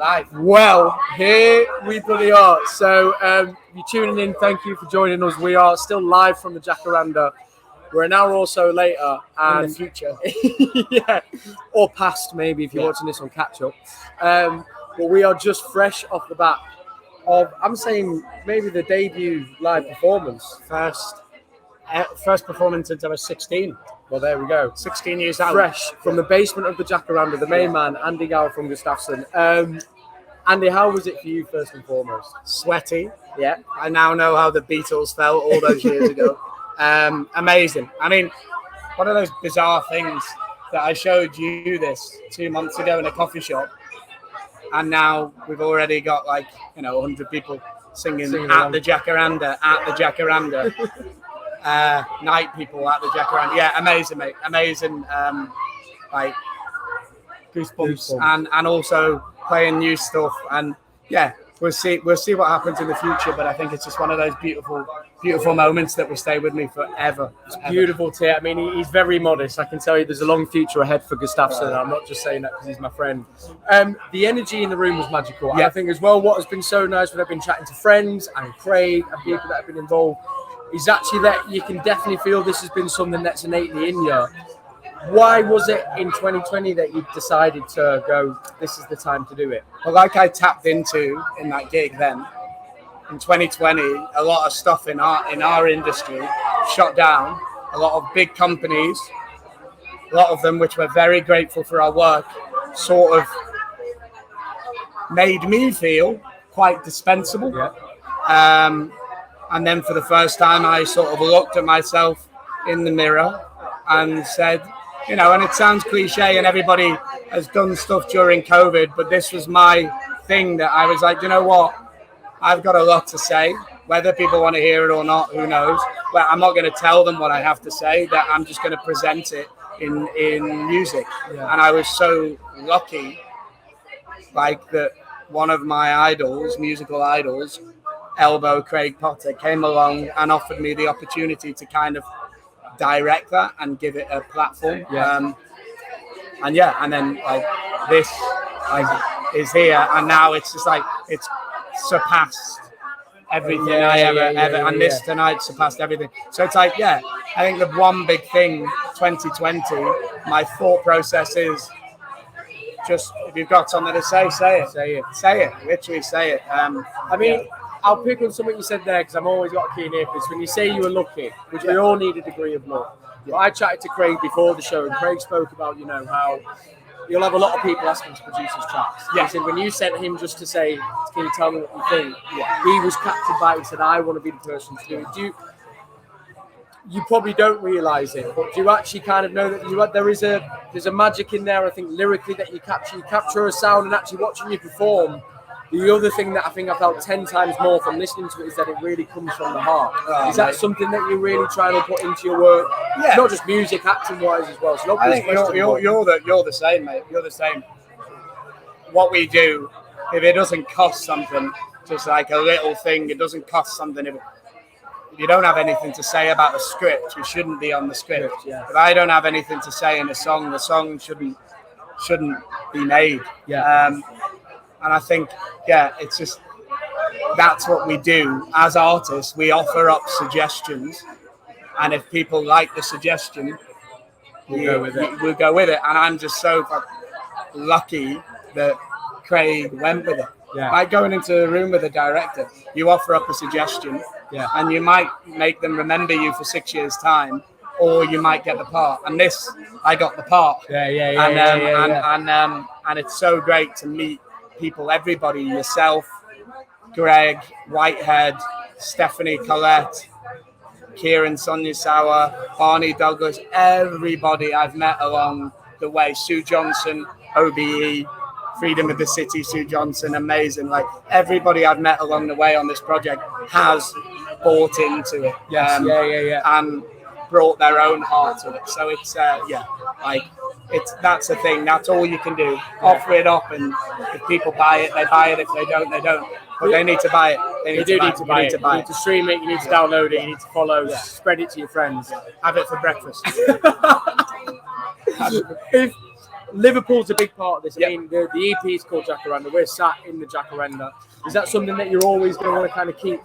Live. Well, here we bloody are. So, you're tuning in. Thank you for joining us. We are still live from the Jacaranda. We're an hour or so later, and In the future. yeah, or past maybe if you're watching this on catch up. But we are just fresh off the back of, I'm saying, maybe the debut live performance. First performance since I was 16. Well, there we go. 16 years out. Fresh from the basement of the Jacaranda, the main man, Andy Gower from Gustaffson. Andy, how was it for you first and foremost? Sweaty. Yeah. I now know how the Beatles felt all those years ago. Amazing. I mean, one of those bizarre things that I showed you this 2 months ago in a coffee shop, and now we've already got 100 people singing at the Jacaranda, night people at the Jacaranda. Yeah, amazing, mate. Amazing. Goosebumps. And also playing new stuff. And yeah, we'll see what happens in the future. But I think it's just one of those beautiful moments that will stay with me forever. It's beautiful to hear. I mean, he's very modest. I can tell you there's a long future ahead for Gustaffson. I'm not just saying that because he's my friend. The energy in the room was magical. Yeah. I think as well, what has been so nice when I've been chatting to friends and Craig and people that have been involved is actually that you can definitely feel this has been something that's innately in you. Why was it in 2020 that you decided to go, this is the time to do it? Well, like I tapped into in that gig then, in 2020, a lot of stuff in our industry shut down. A lot of big companies, a lot of them which were very grateful for our work, sort of made me feel quite dispensable. Yeah. And then for the first time, I sort of looked at myself in the mirror and said, and it sounds cliche and everybody has done stuff during COVID, but this was my thing that I was like, you know what? I've got a lot to say. Whether people want to hear it or not, who knows? But I'm not going to tell them what I have to say, that I'm just going to present it in music. Yeah. And I was so lucky, that one of my idols, musical idols, Elbow Craig Potter, came along and offered me the opportunity to kind of direct that and give it a platform. Yeah. And then this is here, and now it's just it's surpassed everything I ever and this tonight surpassed everything. So it's I think the one big thing 2020, my thought process is just, if you've got something to say it, literally say it. I'll pick on something you said there because I've always got a keen ear for this. When you say you were lucky, which we all need a degree of luck. Yeah. I chatted to Craig before the show, and Craig spoke about, how you'll have a lot of people asking to produce his tracks. Yeah. He said when you sent him just to say, can you tell me what you think? Yeah. He was captured by it. He said, I want to be the person to do it. You probably don't realise it, but do you actually kind of know that there's a magic in there, I think, lyrically, that you capture a sound, and actually watching you perform. The other thing that I think I felt 10 times more from listening to it is that it really comes from the heart. Is that something that you're really trying to put into your work? Yeah. Not just music, acting-wise as well. So I think you're the same, mate. You're the same. What we do, if it doesn't cost something, just like a little thing, it doesn't cost something. If you don't have anything to say about the script, you shouldn't be on the script. Yeah. If I don't have anything to say in a song, the song shouldn't be made. Yeah. And I think, it's just, that's what we do as artists. We offer up suggestions, and if people like the suggestion, we'll go with it. And I'm just so lucky that Craig went with it. Yeah. Like going into the room with a director, you offer up a suggestion, and you might make them remember you for 6 years' time, or you might get the part. And this, I got the part. And it's so great to meet people, everybody, yourself, Greg, Whitehead, Stephanie Collette, Kieran Sonia Sauer, Barney Douglas, everybody I've met along the way. Sue Johnson, OBE, Freedom of the City, Sue Johnson, amazing. Everybody I've met along the way on this project has bought into it. And brought their own heart to it. So it's that's the thing. That's all you can do. Offer it up, and if people buy it, they buy it. If they don't, they don't. But they need to buy it. You need to buy it. You need to stream it. You need to download it. You need to follow. Spread it to your friends. Have it for breakfast. Liverpool's a big part of this. Yep. I mean, the EP is called Jacaranda. We're sat in the Jacaranda. Is that something that you're always going to want to kind of keep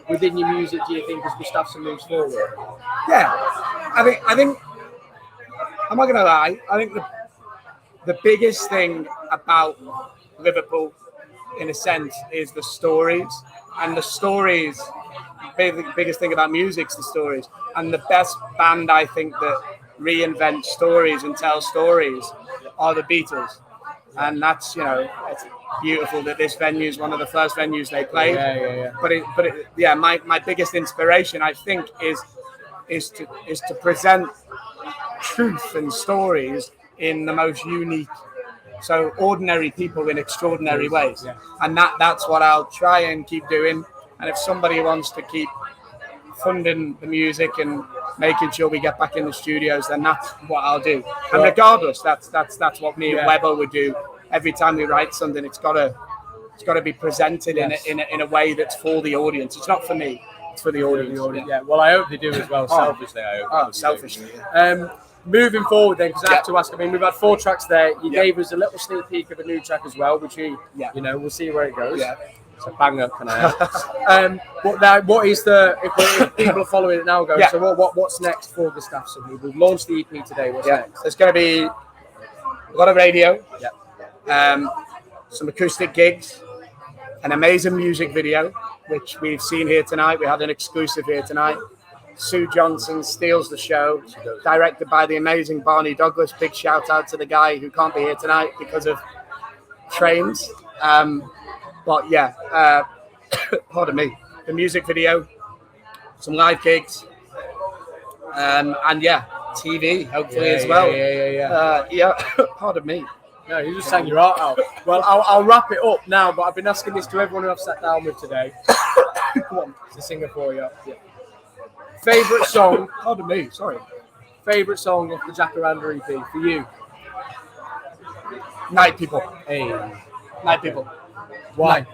within your music, do you think, as Gustaffson moves forward? Yeah, I think I'm not gonna lie. I think the biggest thing about Liverpool, in a sense, is the stories, and the stories. The biggest thing about music is the stories, and the best band I think that reinvent stories and tell stories are the Beatles, and that's it's beautiful that this venue is one of the first venues they played. Yeah. My biggest inspiration I think is to present truth and stories in the most unique, so ordinary people in extraordinary ways, and that's what I'll try and keep doing. And if somebody wants to keep funding the music and making sure we get back in the studios, then that's what I'll do. And regardless, that's what me and Weber would do. Every time we write something, it's got to be presented in a way that's for the audience. It's not for me; it's for the audience. Yeah. Well, I hope they do as well. Selfishly, I hope. Oh, selfishly. Moving forward, then, because I have to ask. I mean, we've had 4 tracks there. You gave us a little sneak peek of a new track as well, which we'll see where it goes. Yeah. It's a banger, can I add? But now, what is if people are following it now, so what's next for Gustaffson? We've launched the EP today. What's next? There's going to be a lot of radio, Yeah. some acoustic gigs, an amazing music video, which we've seen here tonight. We had an exclusive here tonight. Sue Johnson steals the show, directed by the amazing Barney Douglas. Big shout out to the guy who can't be here tonight because of trains. But pardon me, the music video, some live gigs, and TV hopefully as well. Pardon me. No, you just sang your heart out. Well, I'll wrap it up now, but I've been asking this to everyone who I've sat down with today. Come on, to sing it for you. Yeah. Favourite song? Pardon me, sorry. Favourite song of the Jacaranda EP for you? Night People. Hey. Night People. Why?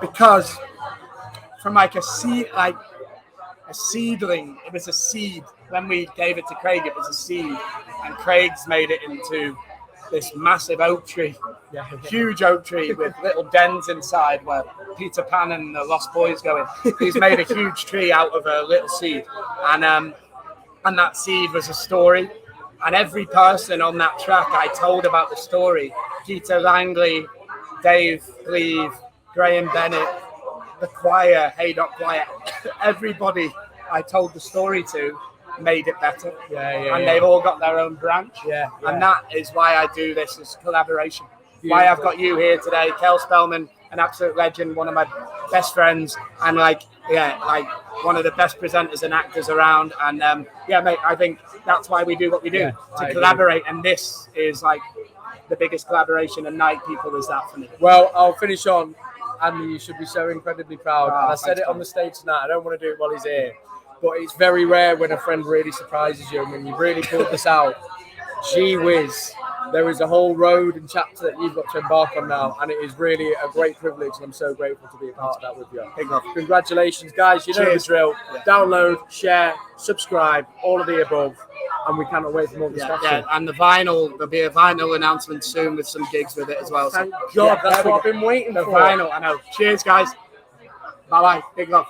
Because from like a seedling, it was a seed. When we gave it to Craig, it was a seed, and Craig's made it into this massive oak tree, huge oak tree with little dens inside where Peter Pan and the Lost Boys go in. He's made a huge tree out of a little seed, and that seed was a story. And every person on that track, I told about the story. Peter Langley, Dave Cleve, Graham Bennett, the choir, Hey Dot Choir. Everybody I told the story to made it better. And they've all got their own branch. And that is why I do this as collaboration. Beautiful. Why I've got you here today, Kel Spellman, an absolute legend, one of my best friends, and one of the best presenters and actors around. And mate, I think that's why we do what we do, to collaborate. And this is like the biggest collaboration, and Night People is that for me. Well, I'll finish on, Andy, you should be so incredibly proud. And I said it on the stage tonight, I don't want to do it while he's here, but it's very rare when a friend really surprises you, and when you've really pulled this out. Gee whiz, there is a whole road and chapter that you've got to embark on now, and it is really a great privilege, and I'm so grateful to be a part of that with you. Congratulations, guys. You know the drill. Download, share, subscribe, all of the above, and we cannot wait for more discussion. And the vinyl, there'll be a vinyl announcement soon with some gigs with it as well. Thank God, that's what I've been waiting for. The vinyl, I know. Cheers, guys. Bye-bye. Big love.